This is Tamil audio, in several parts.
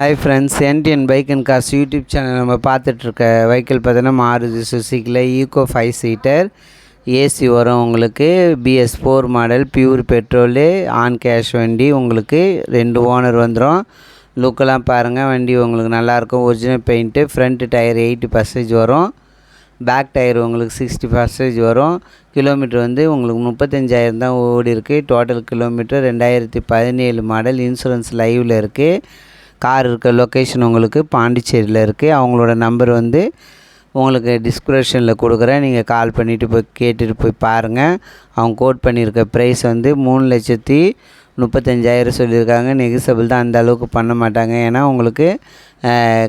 Hi friends, NTN bike and cars YouTube channel நம்ம பார்த்துட்ருக்க வெஹிக்கிள் பார்த்தீங்கன்னா மாருதி சுசுக்கியில் ஈக்கோ 5 சீட்டர் ஏசி வரும். உங்களுக்கு BS4 model pure petrol on cash வண்டி. உங்களுக்கு 2 ஓனர் வந்துடும். லுக்கெல்லாம் பாருங்கள், வண்டி உங்களுக்கு நல்லாயிருக்கும். Original paint. ஃப்ரண்ட் டயர் 80% வரும். பேக் டயர் உங்களுக்கு 60% வரும். கிலோமீட்டர் வந்து உங்களுக்கு 35,000 தான் ஓடி இருக்குது. Total kilometre 2017 model. இன்சூரன்ஸ் லைவில் இருக்குது. கார் இருக்க லொக்கேஷன் உங்களுக்கு பாண்டிச்சேரியில் இருக்குது. அவங்களோட நம்பர் வந்து உங்களுக்கு டிஸ்கிரிப்ஷனில் கொடுக்குறேன். நீங்கள் கால் பண்ணிவிட்டு போய் கேட்டுட்டு போய் பாருங்கள். அவங்க கோட் பண்ணியிருக்க ப்ரைஸ் வந்து 3,35,000 சொல்லியிருக்காங்க. நெகிசபிள் தான், அந்த அளவுக்கு பண்ண மாட்டாங்க. ஏன்னா உங்களுக்கு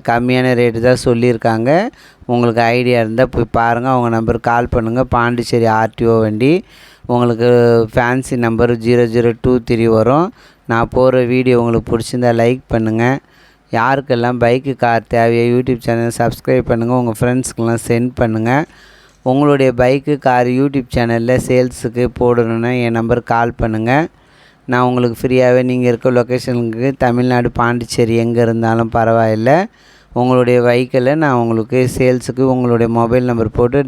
கம்மியான ரேட்டு தான் சொல்லியிருக்காங்க. உங்களுக்கு ஐடியா இருந்தால் போய் பாருங்கள். அவங்க நம்பருக்கு கால் பண்ணுங்கள். பாண்டிச்சேரி RTO வண்டி. உங்களுக்கு ஃபேன்சி நம்பர் 0023 வரும். நான் போகிற வீடியோ உங்களுக்கு பிடிச்சிருந்தா லைக் பண்ணுங்கள். யாருக்கெல்லாம் பைக்கு கார் தேவையோ யூடியூப் சேனல் சப்ஸ்கிரைப் பண்ணுங்கள். உங்கள் ஃப்ரெண்ட்ஸ்க்கெல்லாம் சென்ட் பண்ணுங்கள். உங்களுடைய பைக்கு கார் யூடியூப் சேனலில் சேல்ஸுக்கு போடணுன்னா என் நம்பருக்கு கால் பண்ணுங்கள். நான் உங்களுக்கு ஃப்ரீயாகவே நீங்கள் இருக்க லொக்கேஷனுக்கு தமிழ்நாடு பாண்டிச்சேரி எங்கே இருந்தாலும் பரவாயில்லை, உங்களுடைய வெஹிக்கிளை நான் உங்களுக்கு சேல்ஸுக்கு உங்களுடைய மொபைல் நம்பர் போட்டு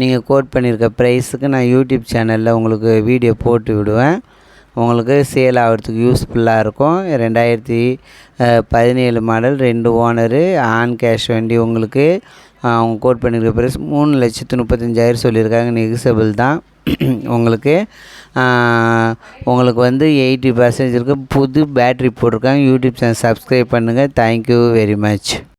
நீங்கள் கோட் பண்ணியிருக்க ப்ரைஸுக்கு நான் யூடியூப் சேனலில் உங்களுக்கு வீடியோ போட்டு விடுவேன். உங்களுக்கு சேல் ஆகிறதுக்கு யூஸ்ஃபுல்லாக இருக்கும். 2017 மாடல் 2 ஓனரு ஆன் கேஷ் வண்டி. உங்களுக்கு அவங்க கோட் பண்ணியிருக்க ப்ரைஸ் 3,35,000 சொல்லியிருக்காங்க. நெகிசபிள் தான். உங்களுக்கு வந்து 80% இருக்குது. புது பேட்ரி போட்டிருக்காங்க. யூடியூப் சேனல் சப்ஸ்கிரைப் பண்ணுங்கள். Thank you very much.